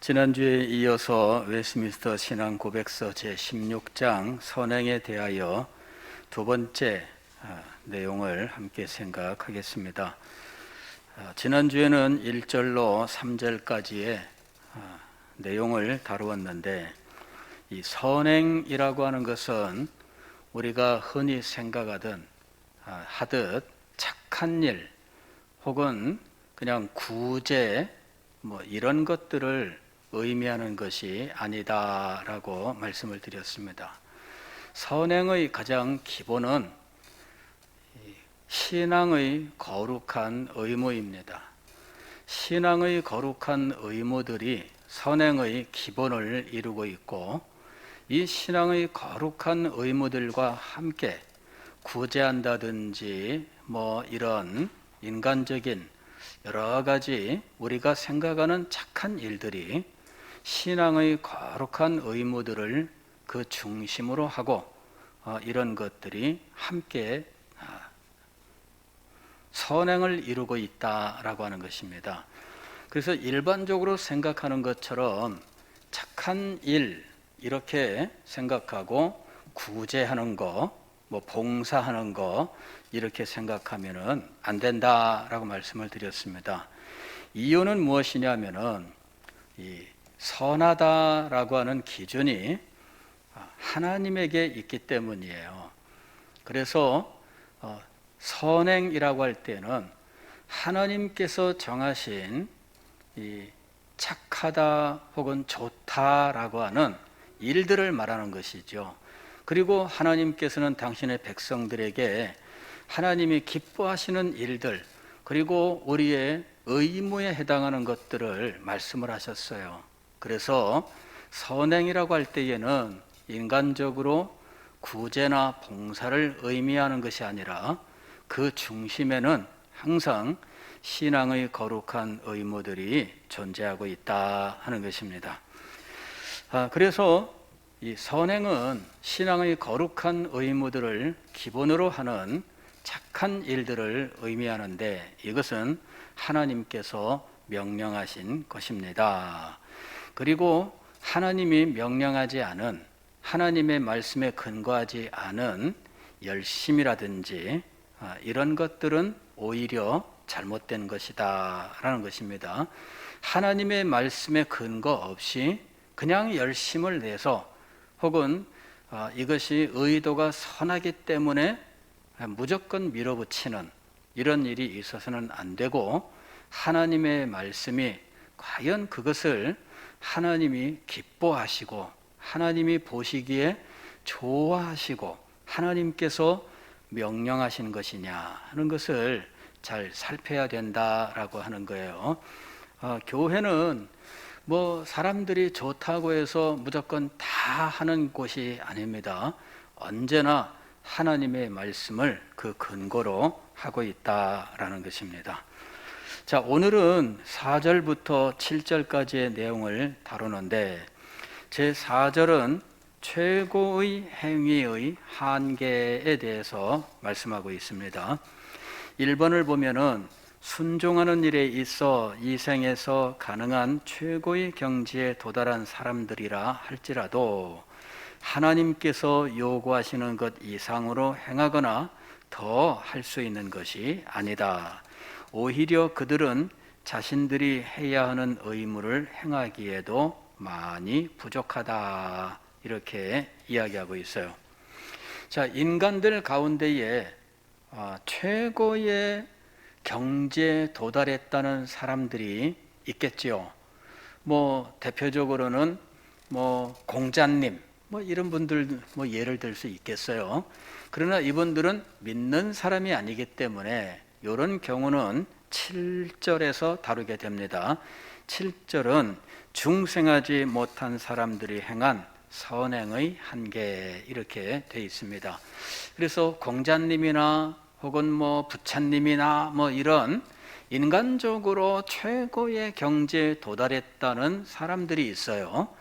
지난주에 이어서 웨스트민스터 신앙 고백서 제16장 선행에 대하여 두 번째 내용을 함께 생각하겠습니다. 지난주에는 1절로 3절까지의 내용을 다루었는데, 이 선행이라고 하는 것은 우리가 흔히 생각하듯 착한 일 혹은 그냥 구제 이런 것들을 의미하는 것이 아니다라고 말씀을 드렸습니다. 선행의 가장 기본은 신앙의 거룩한 의무입니다. 신앙의 거룩한 의무들이 선행의 기본을 이루고 있고, 이 신앙의 거룩한 의무들과 함께 구제한다든지 이런 인간적인 여러 가지 우리가 생각하는 착한 일들이 신앙의 거룩한 의무들을 그 중심으로 하고, 이런 것들이 함께 선행을 이루고 있다라고 하는 것입니다. 그래서 일반적으로 생각하는 것처럼 착한 일 이렇게 생각하고 구제하는 거, 봉사하는 거 이렇게 생각하면은 안 된다라고 말씀을 드렸습니다. 이유는 무엇이냐면은 이 선하다라고 하는 기준이 하나님에게 있기 때문이에요. 그래서 선행이라고 할 때는 하나님께서 정하신 이 착하다 혹은 좋다라고 하는 일들을 말하는 것이죠. 그리고 하나님께서는 당신의 백성들에게 하나님이 기뻐하시는 일들, 그리고 우리의 의무에 해당하는 것들을 말씀을 하셨어요. 그래서 선행이라고 할 때에는 인간적으로 구제나 봉사를 의미하는 것이 아니라 그 중심에는 항상 신앙의 거룩한 의무들이 존재하고 있다 하는 것입니다. 그래서 이 선행은 신앙의 거룩한 의무들을 기본으로 하는 착한 일들을 의미하는데, 이것은 하나님께서 명령하신 것입니다. 그리고 하나님이 명령하지 않은, 하나님의 말씀에 근거하지 않은 열심이라든지 이런 것들은 오히려 잘못된 것이다 라는 것입니다. 하나님의 말씀에 근거 없이 그냥 열심을 내서 혹은 이것이 의도가 선하기 때문에 무조건 밀어붙이는 이런 일이 있어서는 안 되고, 하나님의 말씀이 과연 그것을 하나님이 기뻐하시고 하나님이 보시기에 좋아하시고 하나님께서 명령하신 것이냐 하는 것을 잘 살펴야 된다라고 하는 거예요. 교회는 사람들이 좋다고 해서 무조건 다 하는 곳이 아닙니다. 언제나 하나님의 말씀을 그 근거로 하고 있다라는 것입니다. 자, 오늘은 4절부터 7절까지의 내용을 다루는데, 제 4절은 최고의 행위의 한계에 대해서 말씀하고 있습니다. 1번을 보면은 순종하는 일에 있어 이 생에서 가능한 최고의 경지에 도달한 사람들이라 할지라도 하나님께서 요구하시는 것 이상으로 행하거나 더 할 수 있는 것이 아니다. 오히려 그들은 자신들이 해야 하는 의무를 행하기에도 많이 부족하다, 이렇게 이야기하고 있어요. 자, 인간들 가운데에 최고의 경지에 도달했다는 사람들이 있겠지요. 대표적으로는 공자님 이런 분들 예를 들 수 있겠어요. 그러나 이분들은 믿는 사람이 아니기 때문에 이런 경우는 7절에서 다루게 됩니다. 7절은 중생하지 못한 사람들이 행한 선행의 한계, 이렇게 되어 있습니다. 그래서 공자님이나 혹은 부처님이나 이런 인간적으로 최고의 경지에 도달했다는 사람들이 있어요.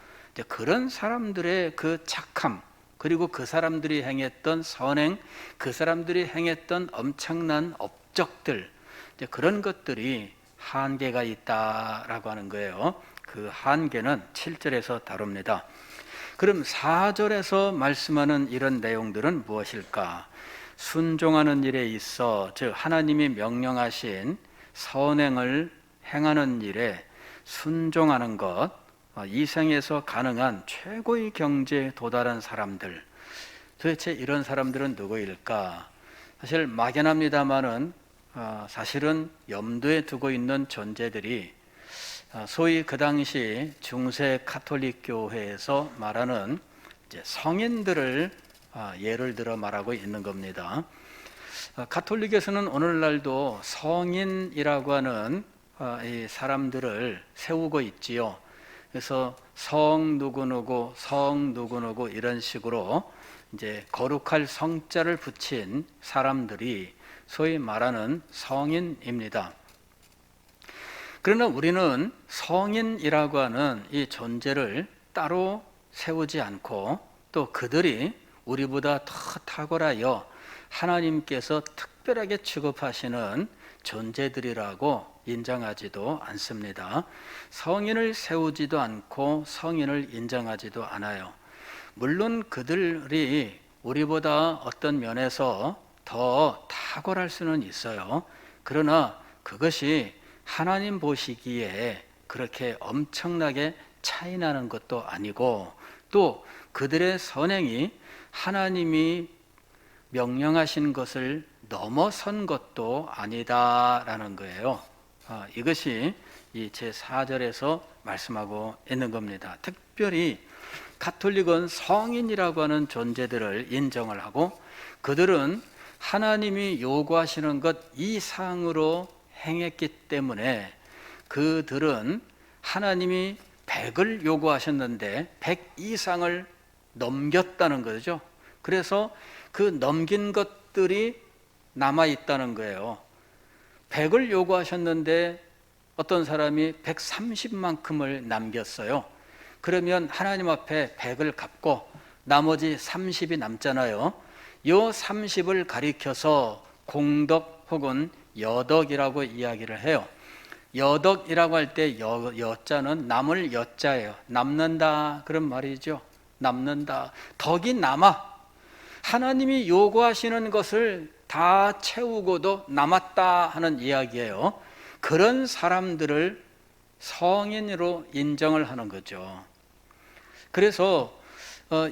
그런 사람들의 그 착함, 그리고 그 사람들이 행했던 선행, 그 사람들이 행했던 엄청난 업적들, 그런 것들이 한계가 있다라고 하는 거예요. 그 한계는 7절에서 다룹니다. 그럼 4절에서 말씀하는 이런 내용들은 무엇일까? 순종하는 일에 있어 즉 하나님이 명령하신 선행을 행하는 일에 순종하는 것, 이 생에서 가능한 최고의 경지에 도달한 사람들, 도대체 이런 사람들은 누구일까? 사실 막연합니다마는 사실은 염두에 두고 있는 존재들이 소위 그 당시 중세 가톨릭 교회에서 말하는 이제 성인들을 예를 들어 말하고 있는 겁니다. 가톨릭에서는 오늘날도 성인이라고 하는 이 사람들을 세우고 있지요. 그래서 성 누구누구, 성 누구누구 이런 식으로 이제 거룩할 성자를 붙인 사람들이 소위 말하는 성인입니다. 그러나 우리는 성인이라고 하는 이 존재를 따로 세우지 않고 또 그들이 우리보다 더 탁월하여 하나님께서 특별하게 취급하시는 존재들이라고 인정하지도 않습니다. 성인을 세우지도 않고 성인을 인정하지도 않아요. 물론 그들이 우리보다 어떤 면에서 더 탁월할 수는 있어요. 그러나 그것이 하나님 보시기에 그렇게 엄청나게 차이 나는 것도 아니고 또 그들의 선행이 하나님이 명령하신 것을 넘어선 것도 아니다라는 거예요. 이것이 이 제4절에서 말씀하고 있는 겁니다. 특별히 가톨릭은 성인이라고 하는 존재들을 인정을 하고 그들은 하나님이 요구하시는 것 이상으로 행했기 때문에 그들은 하나님이 100을 요구하셨는데 100 이상을 넘겼다는 거죠. 그래서 그 넘긴 것들이 남아있다는 거예요. 100을 요구하셨는데 어떤 사람이 130만큼을 남겼어요. 그러면 하나님 앞에 100을 갚고 나머지 30이 남잖아요. 이 30을 가리켜서 공덕 혹은 여덕이라고 이야기를 해요. 여덕이라고 할 때 여자는 남을 여자예요. 남는다 그런 말이죠. 남는다. 덕이 남아. 하나님이 요구하시는 것을 다 채우고도 남았다 하는 이야기예요. 그런 사람들을 성인으로 인정을 하는 거죠. 그래서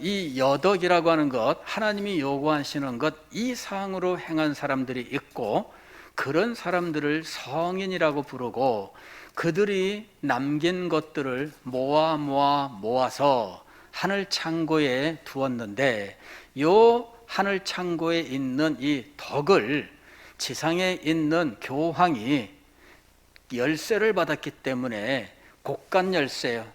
이 여덕이라고 하는 것, 하나님이 요구하시는 것 이상으로 행한 사람들이 있고 그런 사람들을 성인이라고 부르고 그들이 남긴 것들을 모아서 하늘 창고에 두었는데 요 하늘 창고에 있는 이 덕을 지상에 있는 교황이 열쇠를 받았기 때문에 곡간 열쇠예요.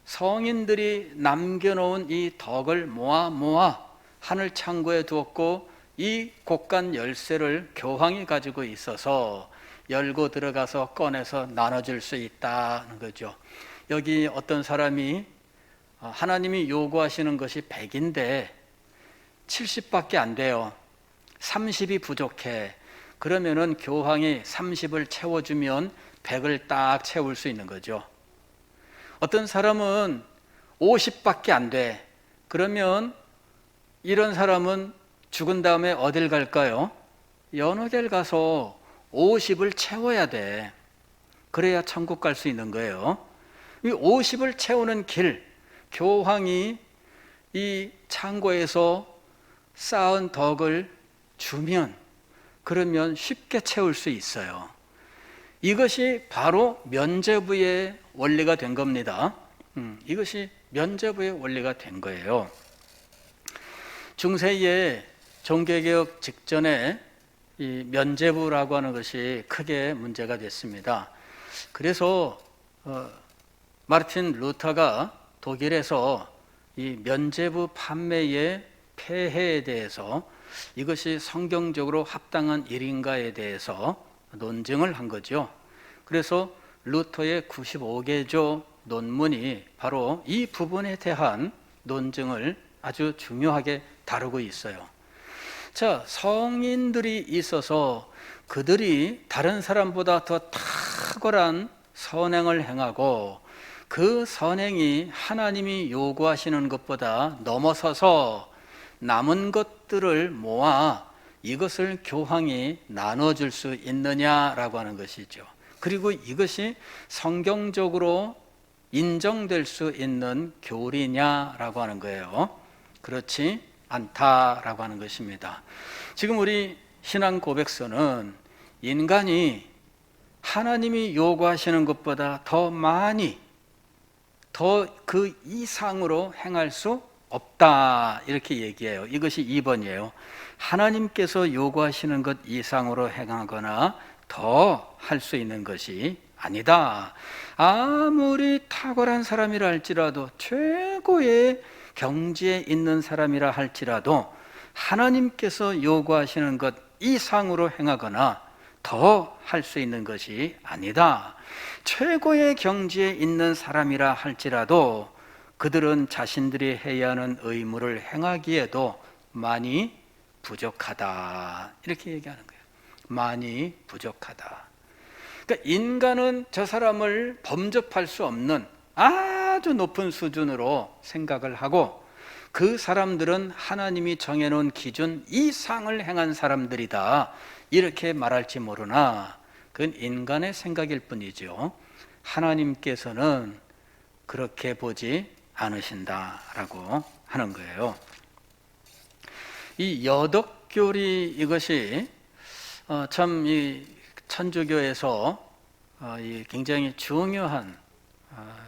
성인들이 남겨놓은 이 덕을 모아 하늘 창고에 두었고 이 곡간 열쇠를 교황이 가지고 있어서 열고 들어가서 꺼내서 나눠줄 수 있다는 거죠. 여기 어떤 사람이 하나님이 요구하시는 것이 100인데 70밖에 안 돼요. 30이 부족해. 그러면은 교황이 30을 채워주면 100을 딱 채울 수 있는 거죠. 어떤 사람은 50밖에 안 돼. 그러면 이런 사람은 죽은 다음에 어딜 갈까요? 연옥에 가서 50을 채워야 돼. 그래야 천국 갈 수 있는 거예요. 이 50을 채우는 길, 교황이 이 창고에서 쌓은 덕을 주면 그러면 쉽게 채울 수 있어요. 이것이 바로 면죄부의 원리가 된 겁니다. 이것이 면죄부의 원리가 된 거예요. 중세에 종교개혁 직전에 이 면죄부라고 하는 것이 크게 문제가 됐습니다. 그래서 마르틴 루터가 독일에서 이 면죄부 판매의 폐해에 대해서 이것이 성경적으로 합당한 일인가에 대해서 논증을 한 거죠. 그래서 루터의 95개조 논문이 바로 이 부분에 대한 논증을 아주 중요하게 다루고 있어요. 자, 성인들이 있어서 그들이 다른 사람보다 더 탁월한 선행을 행하고 그 선행이 하나님이 요구하시는 것보다 넘어서서 남은 것들을 모아 이것을 교황이 나눠줄 수 있느냐라고 하는 것이죠. 그리고 이것이 성경적으로 인정될 수 있는 교리냐라고 하는 거예요. 그렇지 않다라고 하는 것입니다. 지금 우리 신앙 고백서는 인간이 하나님이 요구하시는 것보다 더 많이, 더 그 이상으로 행할 수 없다 이렇게 얘기해요. 이것이 2번이에요. 하나님께서 요구하시는 것 이상으로 행하거나 더 할 수 있는 것이 아니다. 아무리 탁월한 사람이라 할지라도, 최고의 경지에 있는 사람이라 할지라도 하나님께서 요구하시는 것 이상으로 행하거나 더 할 수 있는 것이 아니다. 최고의 경지에 있는 사람이라 할지라도 그들은 자신들이 해야 하는 의무를 행하기에도 많이 부족하다 이렇게 얘기하는 거예요. 많이 부족하다. 그러니까 인간은 저 사람을 범접할 수 없는 아주 높은 수준으로 생각을 하고, 그 사람들은 하나님이 정해놓은 기준 이상을 행한 사람들이다 이렇게 말할지 모르나 그건 인간의 생각일 뿐이죠. 하나님께서는 그렇게 보지 않으신다라고 하는 거예요. 이 여덕교리, 이것이 참 이 천주교에서 굉장히 중요한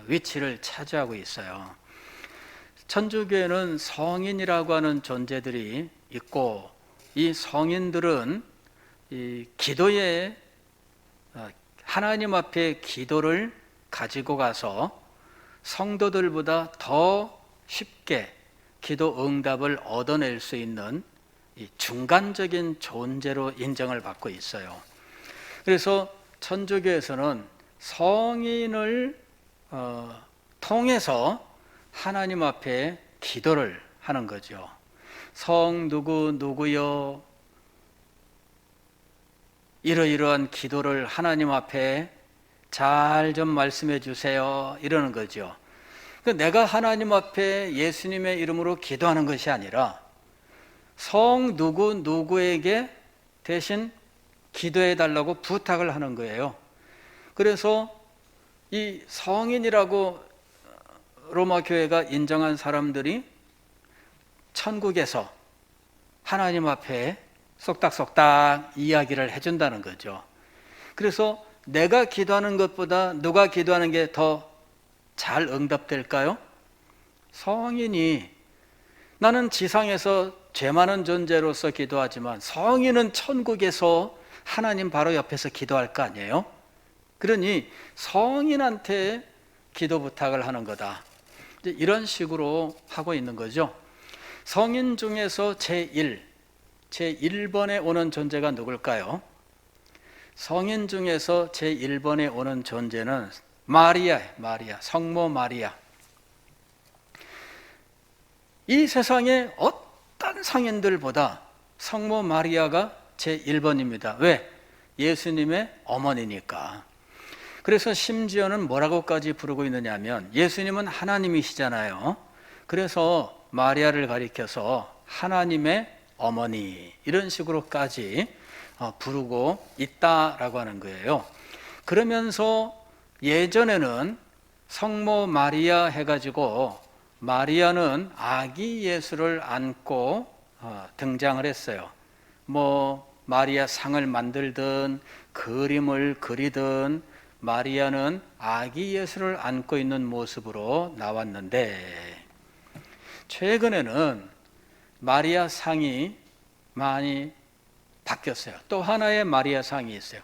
위치를 차지하고 있어요. 천주교에는 성인이라고 하는 존재들이 있고, 이 성인들은 이 기도에 하나님 앞에 기도를 가지고 가서 성도들보다 더 쉽게 기도 응답을 얻어낼 수 있는 이 중간적인 존재로 인정을 받고 있어요. 그래서 천주교에서는 성인을 통해서 하나님 앞에 기도를 하는 거죠. 성 누구요 이러이러한 기도를 하나님 앞에 잘 좀 말씀해 주세요 이러는 거죠. 내가 하나님 앞에 예수님의 이름으로 기도하는 것이 아니라 성 누구에게 대신 기도해 달라고 부탁을 하는 거예요. 그래서 이 성인이라고 로마 교회가 인정한 사람들이 천국에서 하나님 앞에 쏙닥쏙닥 이야기를 해준다는 거죠. 그래서 내가 기도하는 것보다 누가 기도하는 게 더 잘 응답될까요? 성인이, 나는 지상에서 죄 많은 존재로서 기도하지만 성인은 천국에서 하나님 바로 옆에서 기도할 거 아니에요? 그러니 성인한테 기도 부탁을 하는 거다. 이런 식으로 하고 있는 거죠. 성인 중에서 제1번에 오는 존재가 누굴까요? 성인 중에서 제1번에 오는 존재는 마리아예요. 마리아, 성모 마리아. 이 세상에 어떤 성인들보다 성모 마리아가 제1번입니다. 왜? 예수님의 어머니니까. 그래서 심지어는 뭐라고까지 부르고 있느냐 하면, 예수님은 하나님이시잖아요. 그래서 마리아를 가리켜서 하나님의 어머니 이런 식으로까지 부르고 있다라고 하는 거예요. 그러면서 예전에는 성모 마리아 해가지고 마리아는 아기 예수를 안고 등장을 했어요. 마리아 상을 만들든 그림을 그리든 마리아는 아기 예수를 안고 있는 모습으로 나왔는데, 최근에는 마리아 상이 많이 바뀌었어요. 또 하나의 마리아 상이 있어요.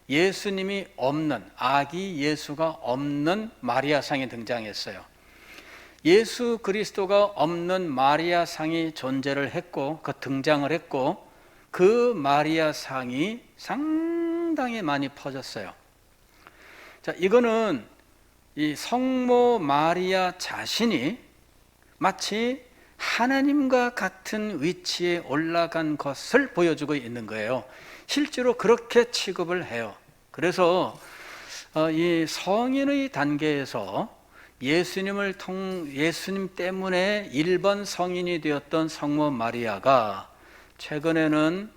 예수님이 없는, 아기 예수가 없는 마리아 상이 등장했어요. 예수 그리스도가 없는 마리아 상이 존재를 했고, 등장을 했고, 그 마리아 상이 상당히 많이 퍼졌어요. 자, 이거는 이 성모 마리아 자신이 마치 하나님과 같은 위치에 올라간 것을 보여주고 있는 거예요. 실제로 그렇게 취급을 해요. 그래서 이 성인의 단계에서 예수님 때문에 1번 성인이 되었던 성모 마리아가 최근에는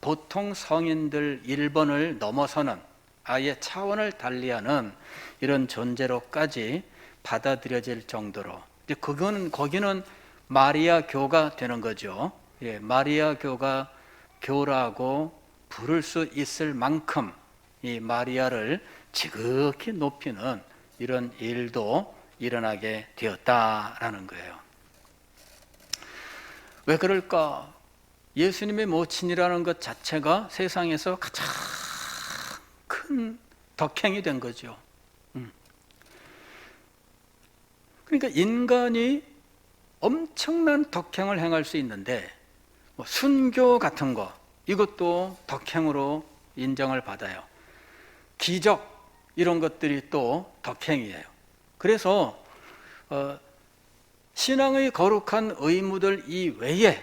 보통 성인들 1번을 넘어서는 아예 차원을 달리하는 이런 존재로까지 받아들여질 정도로, 이제 거기는 마리아 교가 되는 거죠. 예, 마리아 교라고 부를 수 있을 만큼 이 마리아를 지극히 높이는 이런 일도 일어나게 되었다라는 거예요. 왜 그럴까? 예수님의 모친이라는 것 자체가 세상에서 가장 큰 덕행이 된 거죠. 그러니까 인간이 엄청난 덕행을 행할 수 있는데, 순교 같은 거, 이것도 덕행으로 인정을 받아요. 기적, 이런 것들이 또 덕행이에요. 그래서 신앙의 거룩한 의무들 이외에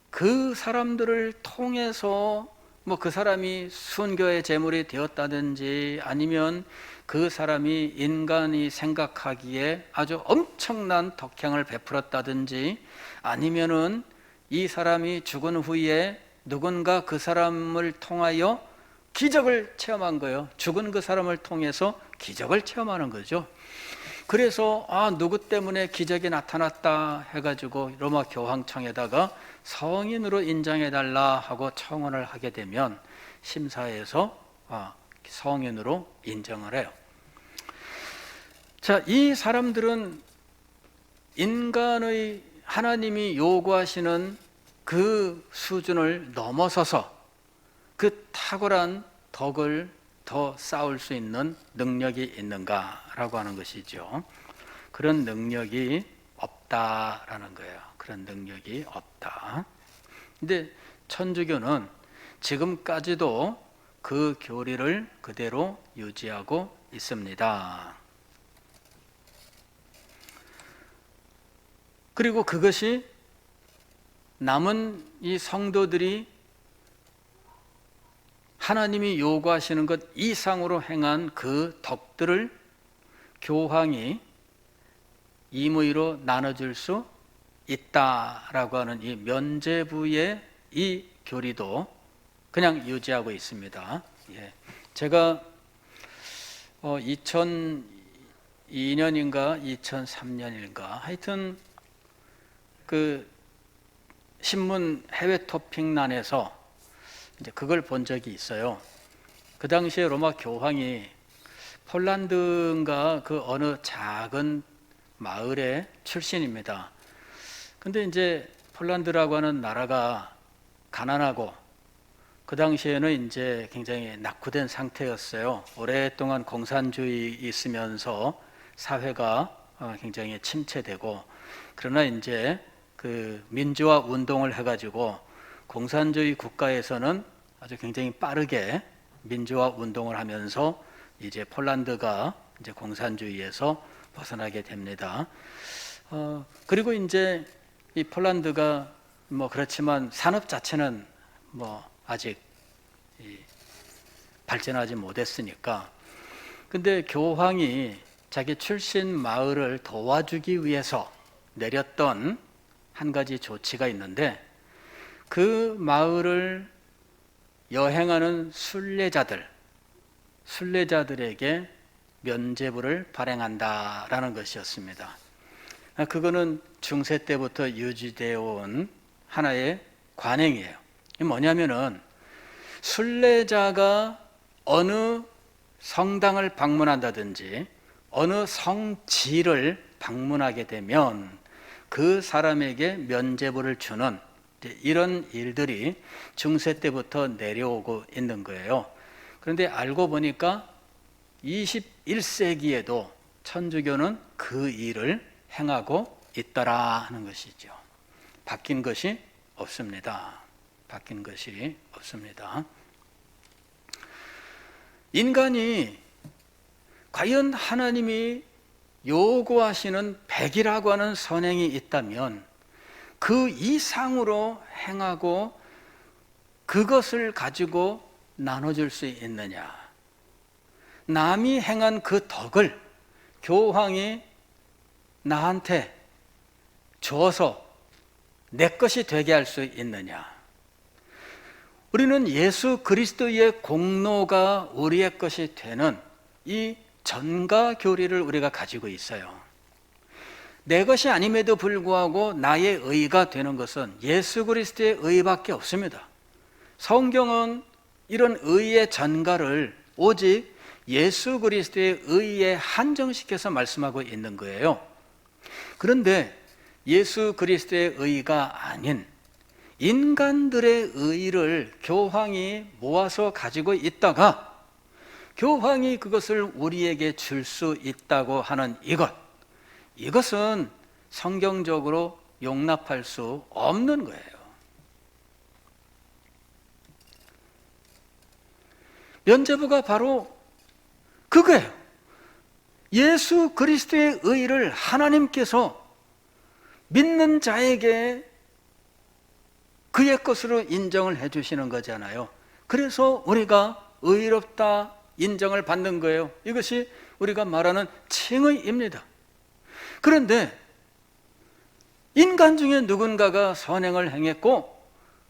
그 사람들을 통해서 그 사람이 순교의 제물이 되었다든지, 아니면 그 사람이 인간이 생각하기에 아주 엄청난 덕행을 베풀었다든지, 아니면은 이 사람이 죽은 후에 누군가 그 사람을 통하여 기적을 체험한 거예요. 죽은 그 사람을 통해서 기적을 체험하는 거죠. 그래서 누구 때문에 기적이 나타났다 해가지고 로마 교황청에다가 성인으로 인정해달라 하고 청원을 하게 되면 심사에서 성인으로 인정을 해요. 자, 이 사람들은 인간의 하나님이 요구하시는 그 수준을 넘어서서 그 탁월한 덕을 더 쌓을 수 있는 능력이 있는가라고 하는 것이죠. 그런 능력이 없다라는 거예요. 그런 능력이 없다. 근데 천주교는 지금까지도 그 교리를 그대로 유지하고 있습니다. 그리고 그것이 남은 이 성도들이 하나님이 요구하시는 것 이상으로 행한 그 덕들을 교황이 임의로 나눠줄 수 있다라고 하는 이 면죄부의 이 교리도 그냥 유지하고 있습니다. 예. 제가 2002년인가 2003년인가 하여튼 그 신문 해외 토픽란에서 이제 그걸 본 적이 있어요. 그 당시에 로마 교황이 폴란드인가 그 어느 작은 마을의 출신입니다. 근데 이제 폴란드라고 하는 나라가 가난하고 그 당시에는 이제 굉장히 낙후된 상태였어요. 오랫동안 공산주의 있으면서 사회가 굉장히 침체되고, 그러나 이제 그 민주화 운동을 해가지고 공산주의 국가에서는 아주 굉장히 빠르게 민주화 운동을 하면서 이제 폴란드가 이제 공산주의에서 벗어나게 됩니다. 그리고 이제 이 폴란드가 그렇지만 산업 자체는 아직 발전하지 못했으니까, 근데 교황이 자기 출신 마을을 도와주기 위해서 내렸던 한 가지 조치가 있는데, 그 마을을 여행하는 순례자들에게 면죄부를 발행한다라는 것이었습니다. 그거는 중세 때부터 유지되어 온 하나의 관행이에요. 뭐냐면은 순례자가 어느 성당을 방문한다든지 어느 성지를 방문하게 되면 그 사람에게 면죄부를 주는 이런 일들이 중세 때부터 내려오고 있는 거예요. 그런데 알고 보니까 21세기에도 천주교는 그 일을 행하고 있더라 하는 것이죠. 바뀐 것이 없습니다. 바뀐 것이 없습니다. 인간이 과연 하나님이 요구하시는 백이라고 하는 선행이 있다면 그 이상으로 행하고 그것을 가지고 나눠줄 수 있느냐? 남이 행한 그 덕을 교황이 나한테 줘서 내 것이 되게 할 수 있느냐? 우리는 예수 그리스도의 공로가 우리의 것이 되는 이 전가 교리를 우리가 가지고 있어요. 내 것이 아님에도 불구하고 나의 의가 되는 것은 예수 그리스도의 의밖에 없습니다. 성경은 이런 의의 전가를 오직 예수 그리스도의 의에 한정시켜서 말씀하고 있는 거예요. 그런데 예수 그리스도의 의가 아닌 인간들의 의를 교황이 모아서 가지고 있다가 교황이 그것을 우리에게 줄 수 있다고 하는 이것은 성경적으로 용납할 수 없는 거예요. 면죄부가 바로 그거예요. 예수 그리스도의 의를 하나님께서 믿는 자에게 그의 것으로 인정을 해주시는 거잖아요. 그래서 우리가 의롭다 인정을 받는 거예요. 이것이 우리가 말하는 칭의입니다. 그런데 인간 중에 누군가가 선행을 행했고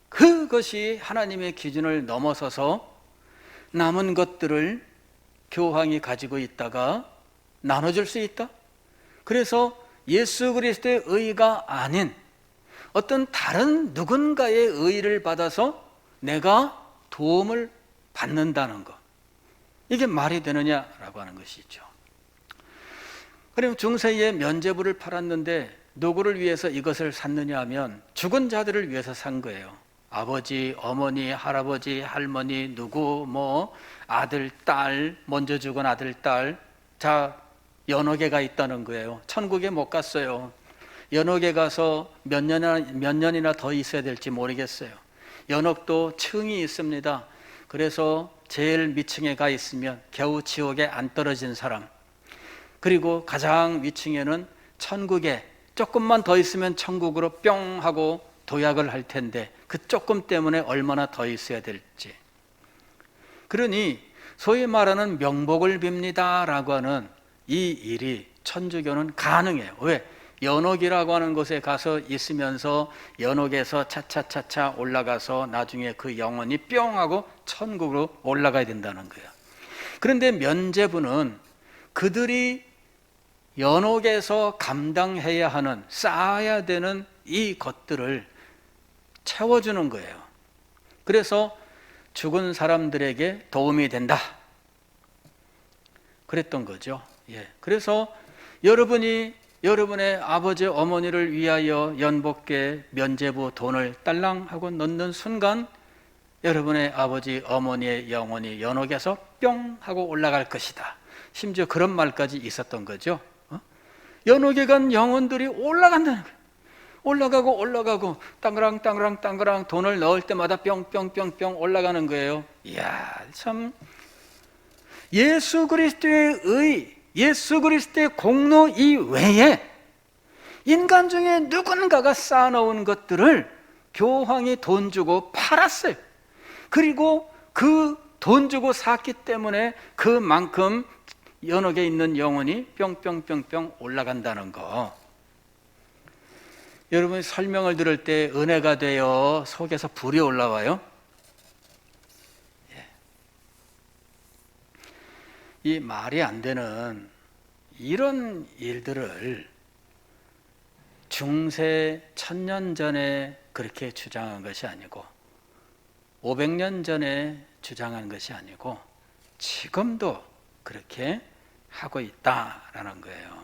그것이 하나님의 기준을 넘어서서 남은 것들을 교황이 가지고 있다가 나눠줄 수 있다? 그래서 예수 그리스도의 의가 아닌 어떤 다른 누군가의 의를 받아서 내가 도움을 받는다는 것, 이게 말이 되느냐라고 하는 것이죠. 그럼 중세에 면죄부를 팔았는데 누구를 위해서 이것을 샀느냐 하면 죽은 자들을 위해서 산 거예요. 아버지, 어머니, 할아버지, 할머니, 누구, 아들, 딸, 먼저 죽은 아들, 딸, 자, 연옥에 있다는 거예요. 천국에 못 갔어요. 연옥에 가서 몇 년이나 더 있어야 될지 모르겠어요. 연옥도 층이 있습니다. 그래서 제일 밑층에 가 있으면 겨우 지옥에 안 떨어진 사람, 그리고 가장 위층에는 천국에 조금만 더 있으면 천국으로 뿅 하고 도약을 할 텐데 그 조금 때문에 얼마나 더 있어야 될지. 그러니 소위 말하는 명복을 빕니다 라고 하는 이 일이 천주교는 가능해요. 왜? 연옥이라고 하는 곳에 가서 있으면서 연옥에서 차차차차 올라가서 나중에 그 영혼이 뿅 하고 천국으로 올라가야 된다는 거예요. 그런데 면죄부는 그들이 연옥에서 감당해야 하는, 쌓아야 되는 이 것들을 채워주는 거예요. 그래서 죽은 사람들에게 도움이 된다, 그랬던 거죠. 그래서 여러분이 여러분의 아버지 어머니를 위하여 연복계 면죄부 돈을 딸랑 하고 넣는 순간 여러분의 아버지 어머니의 영혼이 연옥에서 뿅 하고 올라갈 것이다. 심지어 그런 말까지 있었던 거죠. 연옥에 간 영혼들이 올라간다는 거예요. 올라가고 땅그랑 돈을 넣을 때마다 뿅뿅뿅뿅 올라가는 거예요. 이야, 참 예수 그리스도의 의, 예수 그리스도의 공로 이외에 인간 중에 누군가가 쌓아놓은 것들을 교황이 돈 주고 팔았어요. 그리고 그 돈 주고 샀기 때문에 그만큼 연옥에 있는 영혼이 뿅뿅뿅뿅 올라간다는 거. 여러분이 설명을 들을 때 은혜가 되어 속에서 불이 올라와요. 이 말이 안 되는 이런 일들을 중세 1000년 전에 그렇게 주장한 것이 아니고 500년 전에 주장한 것이 아니고 지금도 그렇게 하고 있다라는 거예요.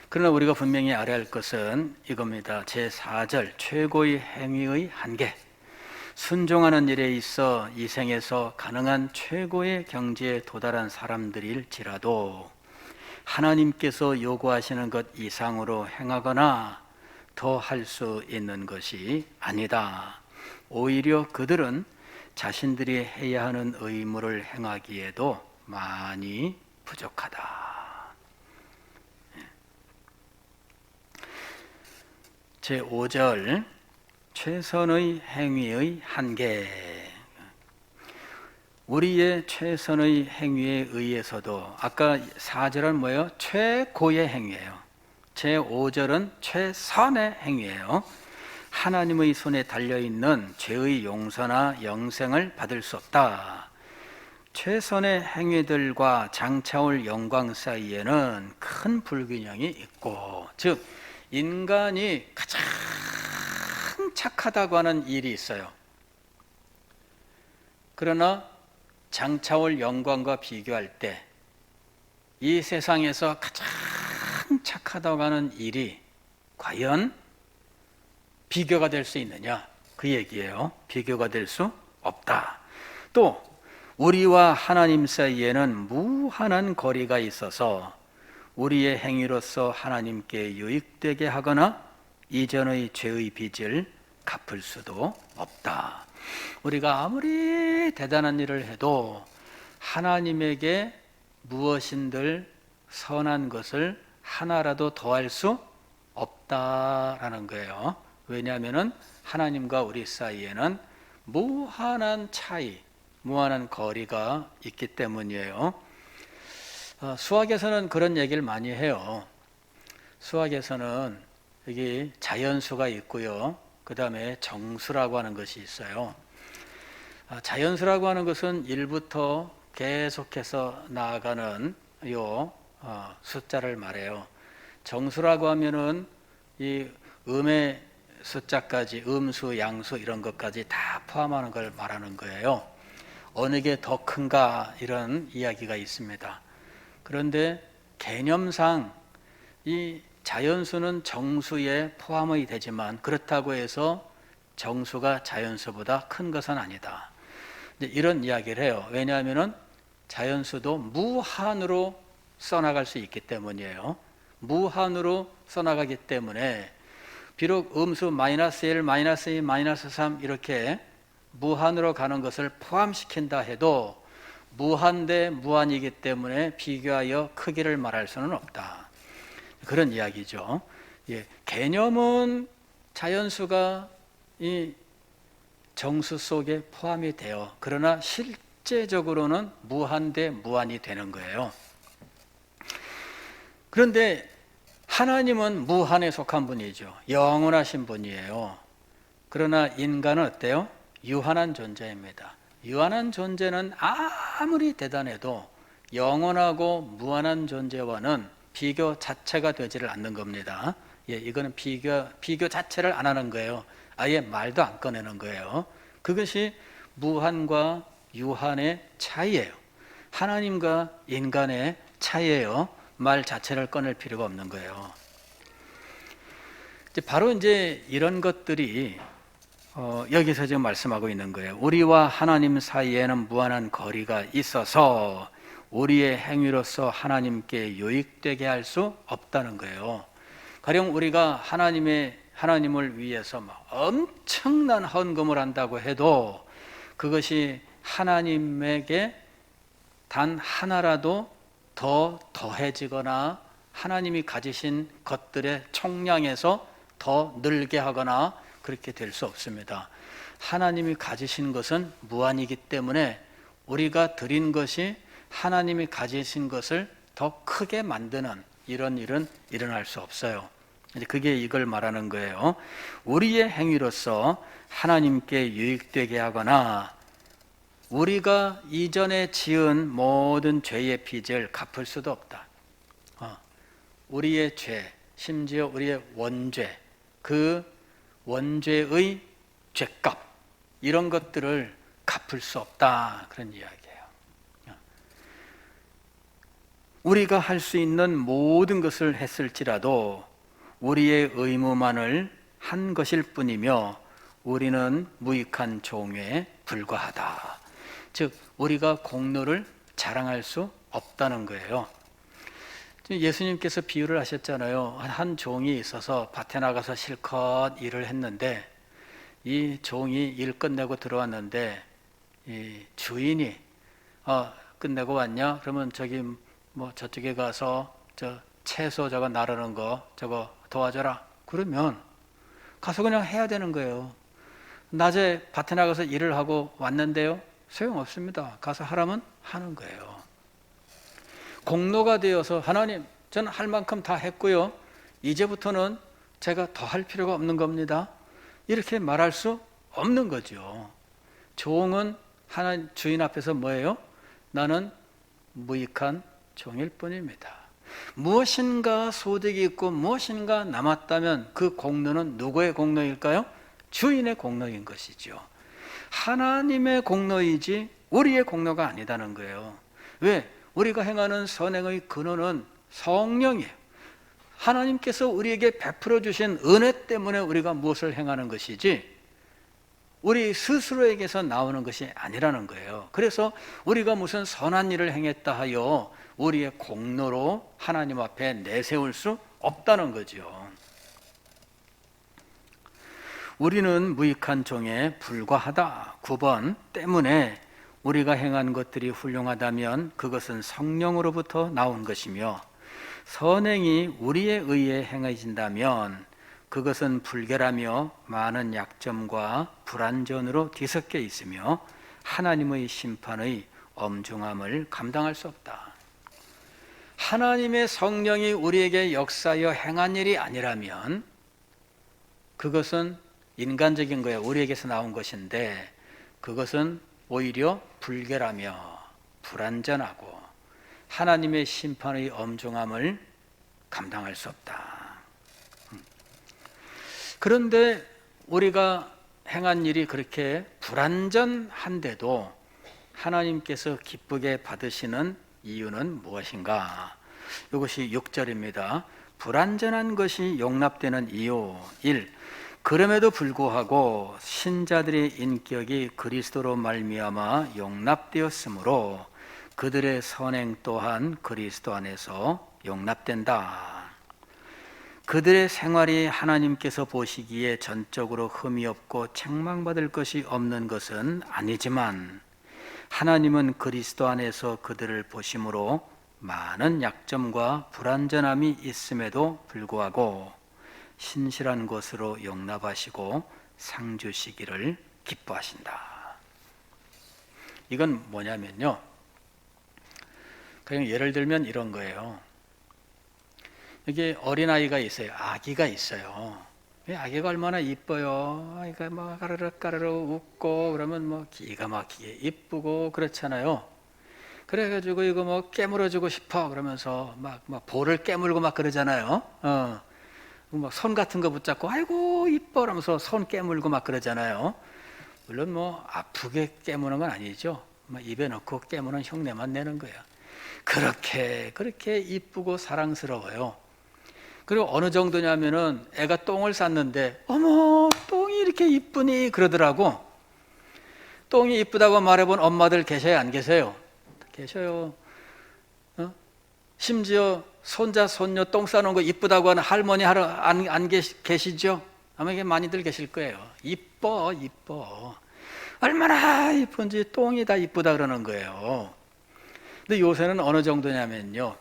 그러나 우리가 분명히 알아야 할 것은 이겁니다. 제4절 최고의 행위의 한계. 순종하는 일에 있어 이 생에서 가능한 최고의 경지에 도달한 사람들일지라도 하나님께서 요구하시는 것 이상으로 행하거나 더 할 수 있는 것이 아니다. 오히려 그들은 자신들이 해야 하는 의무를 행하기에도 많이 부족하다. 제5절 최선의 행위의 한계. 우리의 최선의 행위에 의해서도 아까 4절은 뭐예요? 최고의 행위예요. 제5절은 최선의 행위예요. 하나님의 손에 달려있는 죄의 용서나 영생을 받을 수 없다. 최선의 행위들과 장차올 영광 사이에는 큰 불균형이 있고, 즉 인간이 가장 착하다고 하는 일이 있어요. 그러나 장차올 영광과 비교할 때 이 세상에서 가장 착하다고 하는 일이 과연 비교가 될 수 있느냐? 그 얘기예요. 비교가 될 수 없다. 또 우리와 하나님 사이에는 무한한 거리가 있어서 우리의 행위로서 하나님께 유익되게 하거나 이전의 죄의 빚을 갚을 수도 없다. 우리가 아무리 대단한 일을 해도 하나님에게 무엇인들 선한 것을 하나라도 더할 수 없다라는 거예요. 왜냐하면 하나님과 우리 사이에는 무한한 차이, 무한한 거리가 있기 때문이에요. 수학에서는 그런 얘기를 많이 해요. 수학에서는 여기 자연수가 있고요. 그 다음에 정수라고 하는 것이 있어요. 자연수라고 하는 것은 1부터 계속해서 나아가는 숫자를 말해요. 정수라고 하면은 이 음의 숫자까지, 음수, 양수 이런 것까지 다 포함하는 걸 말하는 거예요. 어느 게 더 큰가 이런 이야기가 있습니다. 그런데 개념상 이 자연수는 정수에 포함이 되지만 그렇다고 해서 정수가 자연수보다 큰 것은 아니다. 이런 이야기를 해요. 왜냐하면 자연수도 무한으로 써나갈 수 있기 때문이에요. 무한으로 써나가기 때문에 비록 음수 마이너스 1, 마이너스 2, 마이너스 3 이렇게 무한으로 가는 것을 포함시킨다 해도 무한 대 무한이기 때문에 비교하여 크기를 말할 수는 없다. 그런 이야기죠. 개념은 자연수가 이 정수 속에 포함이 돼요. 그러나 실제적으로는 무한 대 무한이 되는 거예요. 그런데 하나님은 무한에 속한 분이죠. 영원하신 분이에요. 그러나 인간은 어때요? 유한한 존재입니다. 유한한 존재는 아무리 대단해도 영원하고 무한한 존재와는 비교 자체가 되지를 않는 겁니다. 이거는 비교 자체를 안 하는 거예요. 아예 말도 안 꺼내는 거예요. 그것이 무한과 유한의 차이예요. 하나님과 인간의 차이예요. 말 자체를 꺼낼 필요가 없는 거예요. 바로 이제 이런 것들이 여기서 지금 말씀하고 있는 거예요. 우리와 하나님 사이에는 무한한 거리가 있어서 우리의 행위로서 하나님께 유익되게 할 수 없다는 거예요. 가령 우리가 하나님을 위해서 막 엄청난 헌금을 한다고 해도 그것이 하나님에게 단 하나라도 더 더해지거나 하나님이 가지신 것들의 총량에서 더 늘게 하거나 그렇게 될 수 없습니다. 하나님이 가지신 것은 무한이기 때문에 우리가 드린 것이 하나님이 가지신 것을 더 크게 만드는 이런 일은 일어날 수 없어요. 그게 이걸 말하는 거예요. 우리의 행위로서 하나님께 유익되게 하거나 우리가 이전에 지은 모든 죄의 빚을 갚을 수도 없다. 우리의 죄, 심지어 우리의 원죄, 그 원죄의 죄값 이런 것들을 갚을 수 없다. 그런 이야기예요. 우리가 할 수 있는 모든 것을 했을지라도 우리의 의무만을 한 것일 뿐이며 우리는 무익한 종에 불과하다. 즉 우리가 공로를 자랑할 수 없다는 거예요. 예수님께서 비유를 하셨잖아요. 한 종이 있어서 밭에 나가서 실컷 일을 했는데 이 종이 일 끝내고 들어왔는데 이 주인이 끝내고 왔냐? 그러면 저기 뭐 저쪽에 가서 저 채소 저거 나르는 거 저거 도와줘라. 그러면 가서 그냥 해야 되는 거예요. 낮에 밭에 나가서 일을 하고 왔는데요. 소용없습니다. 가서 하라면 하는 거예요. 공로가 되어서 하나님, 저는 할 만큼 다 했고요. 이제부터는 제가 더 할 필요가 없는 겁니다. 이렇게 말할 수 없는 거죠. 종은 하나님 주인 앞에서 뭐예요? 나는 무익한 종일 뿐입니다. 무엇인가 소득이 있고 무엇인가 남았다면 그 공로는 누구의 공로일까요? 주인의 공로인 것이죠. 하나님의 공로이지 우리의 공로가 아니다는 거예요. 왜? 우리가 행하는 선행의 근원은 성령이에요. 하나님께서 우리에게 베풀어 주신 은혜 때문에 우리가 무엇을 행하는 것이지 우리 스스로에게서 나오는 것이 아니라는 거예요. 그래서 우리가 무슨 선한 일을 행했다 하여 우리의 공로로 하나님 앞에 내세울 수 없다는 거죠. 우리는 무익한 종에 불과하다. 9번, 때문에 우리가 행한 것들이 훌륭하다면 그것은 성령으로부터 나온 것이며 선행이 우리에 의해 행해진다면 그것은 불결하며 많은 약점과 불완전으로 뒤섞여 있으며 하나님의 심판의 엄중함을 감당할 수 없다. 하나님의 성령이 우리에게 역사하여 행한 일이 아니라면 그것은 인간적인 거예요. 우리에게서 나온 것인데 그것은 오히려 불결하며 불완전하고 하나님의 심판의 엄중함을 감당할 수 없다. 그런데 우리가 행한 일이 그렇게 불완전한데도 하나님께서 기쁘게 받으시는 이유는 무엇인가? 이것이 6절입니다. 불완전한 것이 용납되는 이유 1. 그럼에도 불구하고 신자들의 인격이 그리스도로 말미암아 용납되었으므로 그들의 선행 또한 그리스도 안에서 용납된다. 그들의 생활이 하나님께서 보시기에 전적으로 흠이 없고 책망받을 것이 없는 것은 아니지만 하나님은 그리스도 안에서 그들을 보심으로 많은 약점과 불완전함이 있음에도 불구하고 신실한 것으로 용납하시고 상 주시기를 기뻐하신다. 이건 뭐냐면요, 그냥 예를 들면 이런 거예요. 여기 어린아이가 있어요. 아기가 있어요. 아기가 얼마나 이뻐요. 아이가 막 까르르 웃고 그러면 뭐 기가 막히게 이쁘고 그렇잖아요. 그래가지고 이거 뭐 깨물어주고 싶어 그러면서 막 볼을 깨물고 막 그러잖아요. 막 손 같은 거 붙잡고 아이고 이뻐 그러면서 손 깨물고 막 그러잖아요. 물론 뭐 아프게 깨무는 건 아니죠. 막 입에 넣고 깨무는 흉내만 내는 거예요. 그렇게 이쁘고 사랑스러워요. 그리고 어느 정도냐면은 애가 똥을 쌌는데 어머 똥이 이렇게 이쁘니 그러더라고. 똥이 이쁘다고 말해본 엄마들 계셔요 안 계세요? 계셔요. 심지어 손자 손녀 똥 싸는 거 이쁘다고 하는 할머니 안 계시죠? 아마 이게 많이들 계실 거예요. 이뻐 얼마나 이쁜지 똥이 다 이쁘다 그러는 거예요. 근데 요새는 어느 정도냐면요,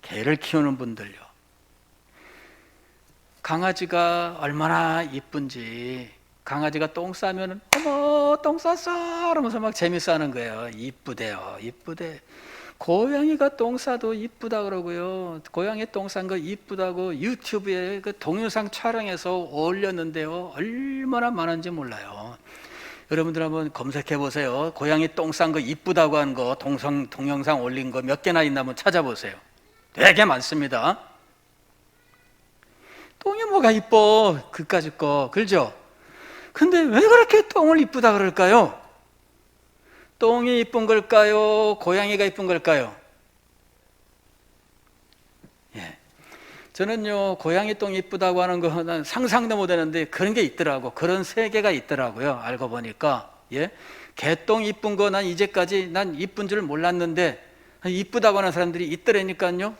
개를 키우는 분들요, 강아지가 얼마나 이쁜지 강아지가 똥 싸면 어머 똥 쌌어 그러면서 막 재밌어 하는 거예요. 이쁘대요. 고양이가 똥 싸도 이쁘다 그러고요, 고양이 똥 싼 거 이쁘다고 유튜브에 그 동영상 촬영해서 올렸는데요, 얼마나 많은지 몰라요. 여러분들 한번 검색해 보세요. 고양이 똥 싼 거 이쁘다고 한 거 동영상 올린 거 몇 개나 있나 한번 찾아보세요. 되게 많습니다. 똥이 뭐가 이뻐, 그까짓 거, 그렇죠? 근데 왜 그렇게 똥을 이쁘다 그럴까요? 똥이 이쁜 걸까요? 고양이가 이쁜 걸까요? 예. 저는요, 고양이 똥 이쁘다고 하는 거는 상상도 못 했는데 그런 게 있더라고. 그런 세계가 있더라고요. 알고 보니까. 예. 개똥 이쁜 거 난 이제까지 난 이쁜 줄 몰랐는데 이쁘다고 하는 사람들이 있더라니까요.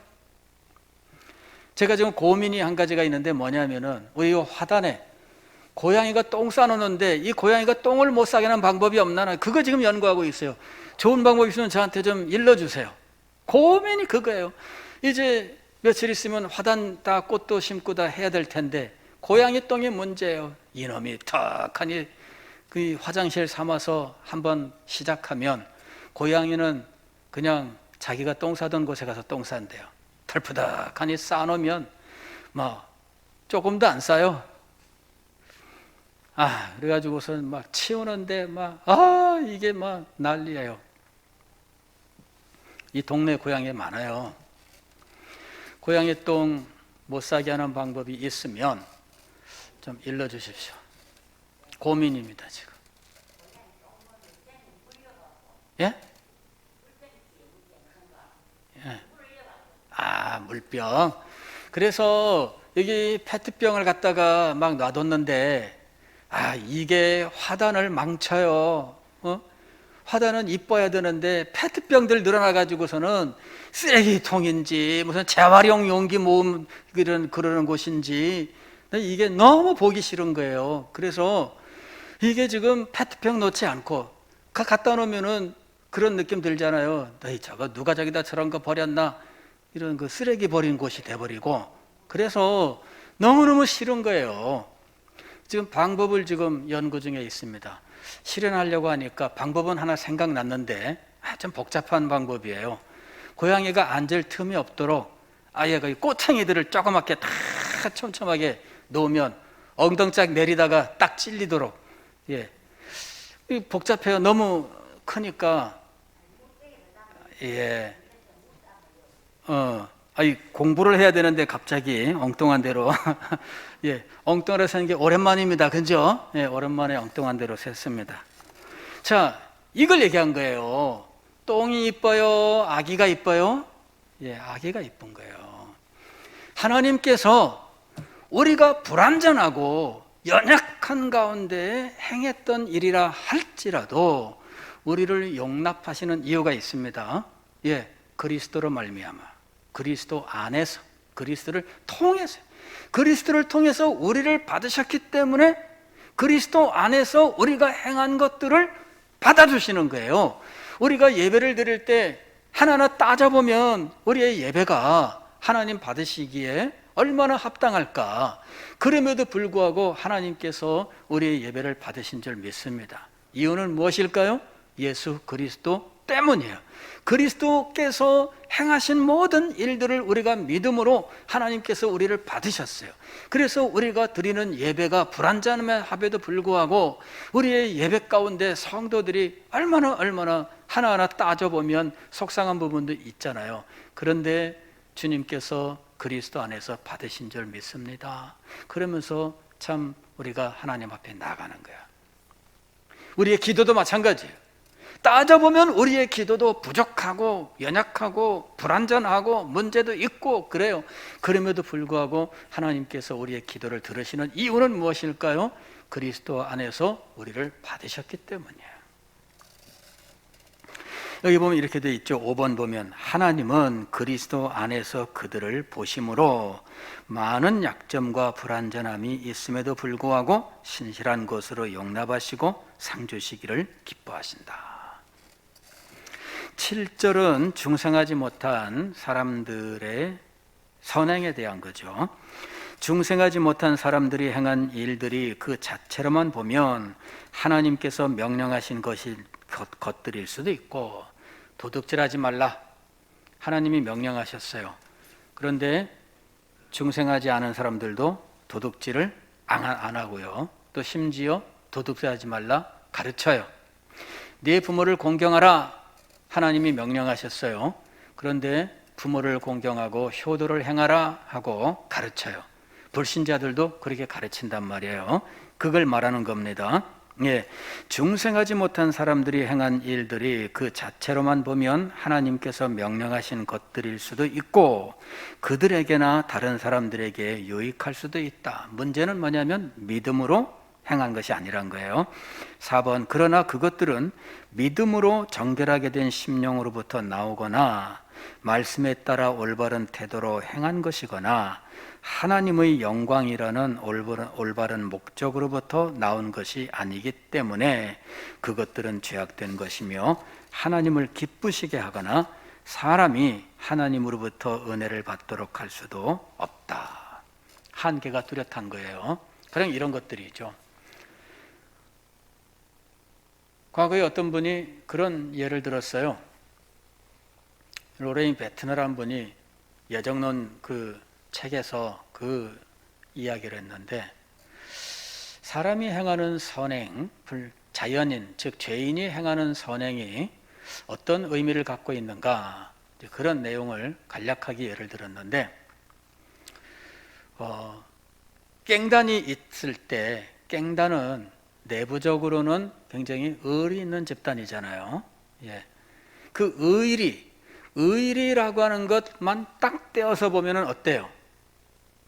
제가 지금 고민이 한 가지가 있는데 뭐냐면은 우리 화단에 고양이가 똥 싸놓는데 이 고양이가 똥을 못 싸게 하는 방법이 없나? 그거 지금 연구하고 있어요. 좋은 방법이 있으면 저한테 좀 일러주세요. 고민이 그거예요. 이제 며칠 있으면 화단 다 꽃도 심고 다 해야 될 텐데 고양이 똥이 문제예요. 이놈이 턱하니 그 화장실 삼아서 한번 시작하면 고양이는 그냥 자기가 똥 싸던 곳에 가서 똥 싼대요. 털푸덕하니 싸놓으면 뭐 조금도 안 싸요. 그래가지고선 막 치우는데 이게 막 난리예요. 이 동네 고양이 많아요. 고양이 똥 못 싸게 하는 방법이 있으면 좀 일러주십시오. 고민입니다, 지금. 예? 예. 물병. 그래서 여기 페트병을 갖다가 막 놔뒀는데, 이게 화단을 망쳐요. 화단은 이뻐야 되는데 페트병들 늘어나가지고서는 쓰레기통인지 무슨 재활용 용기 모음 그러는 곳인지 이게 너무 보기 싫은 거예요. 그래서 이게 지금 페트병 놓지 않고 갖다 놓으면은 그런 느낌 들잖아요. 저거 누가 저기다 저런 거 버렸나, 이런 그 쓰레기 버린 곳이 돼버리고, 그래서 너무너무 싫은 거예요. 지금 방법을 지금 연구 중에 있습니다. 실현하려고 하니까 방법은 하나 생각났는데 좀 복잡한 방법이에요. 고양이가 앉을 틈이 없도록 아예 그 꼬챙이들을 조그맣게 다 촘촘하게 놓으면 엉덩짝 내리다가 딱 찔리도록. 예, 복잡해요. 너무 크니까. 예, 공부를 해야 되는데 갑자기 엉뚱한 대로 예, 엉뚱하게 세는 게 오랜만입니다. 그죠? 예, 오랜만에 엉뚱한 대로 셌습니다. 자, 이걸 얘기한 거예요. 똥이 이뻐요? 아기가 이뻐요? 예, 아기가 이쁜 거예요. 하나님께서 우리가 불완전하고 연약한 가운데 행했던 일이라 할지라도 우리를 용납하시는 이유가 있습니다. 예, 그리스도로 말미암아, 그리스도 안에서, 그리스도를 통해서, 그리스도를 통해서 우리를 받으셨기 때문에 그리스도 안에서 우리가 행한 것들을 받아주시는 거예요. 우리가 예배를 드릴 때 하나하나 따져보면 우리의 예배가 하나님 받으시기에 얼마나 합당할까. 그럼에도 불구하고 하나님께서 우리의 예배를 받으신 줄 믿습니다. 이유는 무엇일까요? 예수 그리스도 때문이에요. 그리스도께서 행하신 모든 일들을 우리가 믿음으로 하나님께서 우리를 받으셨어요. 그래서 우리가 드리는 예배가 불완전함에도 불구하고 우리의 예배 가운데 성도들이 얼마나 하나하나 따져보면 속상한 부분도 있잖아요. 그런데 주님께서 그리스도 안에서 받으신 줄 믿습니다. 그러면서 참 우리가 하나님 앞에 나가는 거야. 우리의 기도도 마찬가지예요. 따져보면 우리의 기도도 부족하고 연약하고 불완전하고 문제도 있고 그래요. 그럼에도 불구하고 하나님께서 우리의 기도를 들으시는 이유는 무엇일까요? 그리스도 안에서 우리를 받으셨기 때문이에요. 여기 보면 이렇게 돼 있죠. 5번 보면 하나님은 그리스도 안에서 그들을 보심으로 많은 약점과 불완전함이 있음에도 불구하고 신실한 것으로 용납하시고 상 주시기를 기뻐하신다. 7절은 중생하지 못한 사람들의 선행에 대한 거죠. 중생하지 못한 사람들이 행한 일들이 그 자체로만 보면 하나님께서 명령하신 것들일 수도 있고, 도둑질하지 말라 하나님이 명령하셨어요. 그런데 중생하지 않은 사람들도 도둑질을 안 하고요, 또 심지어 도둑질하지 말라 가르쳐요. 네 부모를 공경하라 하나님이 명령하셨어요. 그런데 부모를 공경하고 효도를 행하라 하고 가르쳐요. 불신자들도 그렇게 가르친단 말이에요. 그걸 말하는 겁니다. 예, 중생하지 못한 사람들이 행한 일들이 그 자체로만 보면 하나님께서 명령하신 것들일 수도 있고 그들에게나 다른 사람들에게 유익할 수도 있다. 문제는 뭐냐면 믿음으로 행한 것이 아니란 거예요. 4번 그러나 그것들은 믿음으로 정결하게 된 심령으로부터 나오거나 말씀에 따라 올바른 태도로 행한 것이거나 하나님의 영광이라는 올바른 목적으로부터 나온 것이 아니기 때문에 그것들은 죄악된 것이며 하나님을 기쁘시게 하거나 사람이 하나님으로부터 은혜를 받도록 할 수도 없다. 한계가 뚜렷한 거예요. 그냥 이런 것들이죠. 과거에 어떤 분이 그런 예를 들었어요. 로레인 베트너라는 분이 여정론 그 책에서 그 이야기를 했는데, 사람이 행하는 선행, 자연인 즉 죄인이 행하는 선행이 어떤 의미를 갖고 있는가, 그런 내용을 간략하게 예를 들었는데, 깽단이 있을 때, 깽단은 내부적으로는 굉장히 의리 있는 집단이잖아요. 예. 그 의리라고 하는 것만 딱 떼어서 보면 어때요?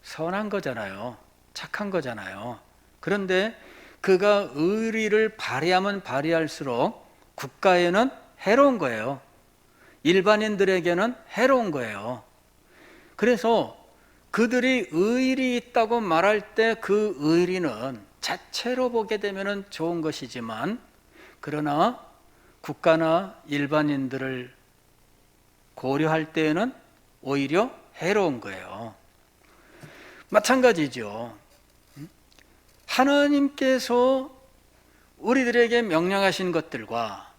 선한 거잖아요. 착한 거잖아요. 그런데 그가 의리를 발휘하면 발휘할수록 국가에는 해로운 거예요. 일반인들에게는 해로운 거예요. 그래서 그들이 의리 있다고 말할 때 그 의리는 자체로 보게 되면 좋은 것이지만, 그러나 국가나 일반인들을 고려할 때에는 오히려 해로운 거예요. 마찬가지죠. 하나님께서 우리들에게 명령하신 것들과,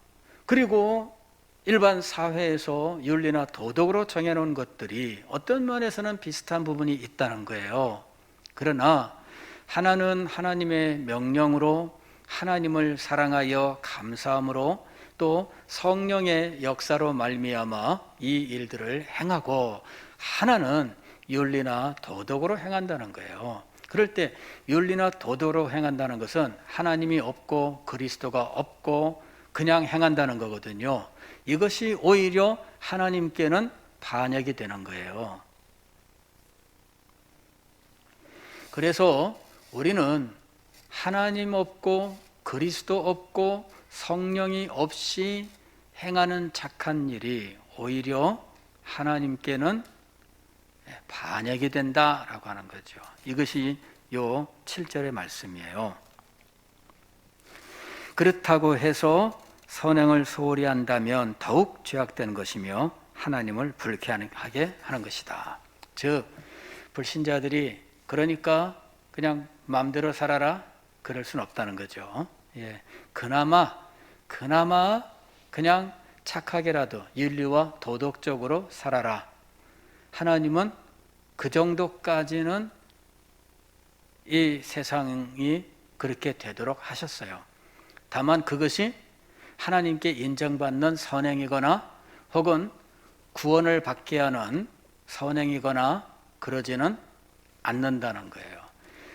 그리고 일반 사회에서 윤리나 도덕으로 정해놓은 것들이 어떤 면에서는 비슷한 부분이 있다는 거예요. 그러나 하나는 하나님의 명령으로, 하나님을 사랑하여 감사함으로, 또 성령의 역사로 말미암아 이 일들을 행하고, 하나는 윤리나 도덕으로 행한다는 거예요. 그럴 때 윤리나 도덕으로 행한다는 것은 하나님이 없고 그리스도가 없고 그냥 행한다는 거거든요. 이것이 오히려 하나님께는 반역이 되는 거예요. 그래서 우리는 하나님 없고 그리스도 없고 성령이 없이 행하는 착한 일이 오히려 하나님께는 반역이 된다라고 하는 거죠. 이것이 요 7절의 말씀이에요. 그렇다고 해서 선행을 소홀히 한다면 더욱 죄악된 것이며 하나님을 불쾌하게 하는 것이다. 즉 불신자들이 그러니까 그냥 마음대로 살아라, 그럴 수는 없다는 거죠. 예, 그나마 그냥 착하게라도 윤리와 도덕적으로 살아라. 하나님은 그 정도까지는 이 세상이 그렇게 되도록 하셨어요. 다만 그것이 하나님께 인정받는 선행이거나 혹은 구원을 받게 하는 선행이거나 그러지는 않는다는 거예요.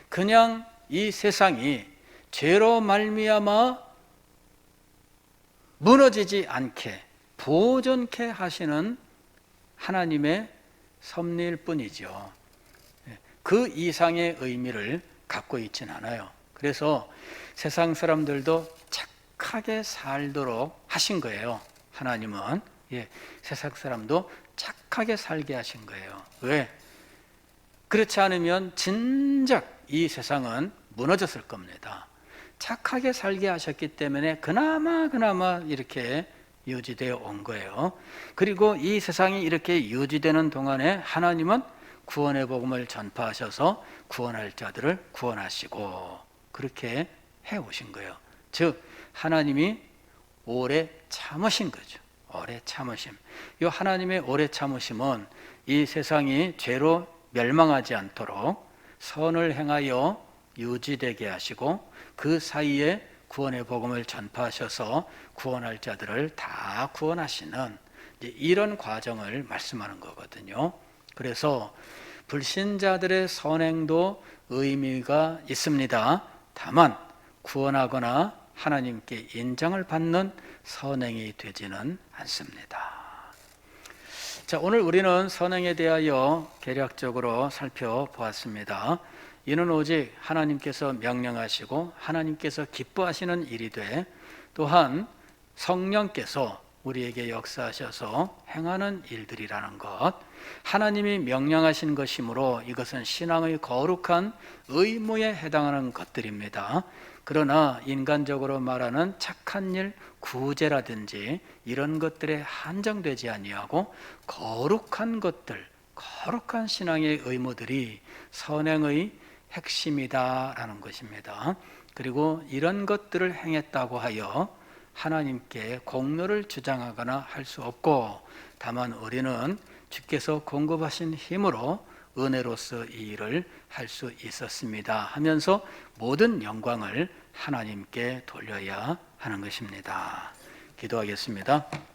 그냥 이 세상이 죄로 말미암아 무너지지 않게 보존케 하시는 하나님의 섭리일 뿐이죠. 그 이상의 의미를 갖고 있지는 않아요. 그래서 세상 사람들도 착하게 살도록 하신 거예요. 하나님은 세상 사람도 착하게 살게 하신 거예요. 왜? 그렇지 않으면 진작 이 세상은 무너졌을 겁니다. 착하게 살게 하셨기 때문에 그나마 이렇게 유지되어 온 거예요. 그리고 이 세상이 이렇게 유지되는 동안에 하나님은 구원의 복음을 전파하셔서 구원할 자들을 구원하시고 그렇게 해오신 거예요. 즉 하나님이 오래 참으신 거죠. 오래 참으심. 이 하나님의 오래 참으심은 이 세상이 죄로 멸망하지 않도록 선을 행하여 유지되게 하시고, 그 사이에 구원의 복음을 전파하셔서 구원할 자들을 다 구원하시는 이런 과정을 말씀하는 거거든요. 그래서 불신자들의 선행도 의미가 있습니다. 다만 구원하거나 하나님께 인정을 받는 선행이 되지는 않습니다. 자, 오늘 우리는 선행에 대하여 개략적으로 살펴보았습니다. 이는 오직 하나님께서 명령하시고 하나님께서 기뻐하시는 일이 돼, 또한 성령께서 우리에게 역사하셔서 행하는 일들이라는 것, 하나님이 명령하신 것이므로 이것은 신앙의 거룩한 의무에 해당하는 것들입니다. 그러나 인간적으로 말하는 착한 일, 구제라든지 이런 것들에 한정되지 아니하고 거룩한 것들, 거룩한 신앙의 의무들이 선행의 핵심이다라는 것입니다. 그리고 이런 것들을 행했다고 하여 하나님께 공로를 주장하거나 할 수 없고, 다만 우리는 주께서 공급하신 힘으로 은혜로서 이 일을 할 수 있었습니다 하면서 모든 영광을 하나님께 돌려야 하는 것입니다. 기도하겠습니다.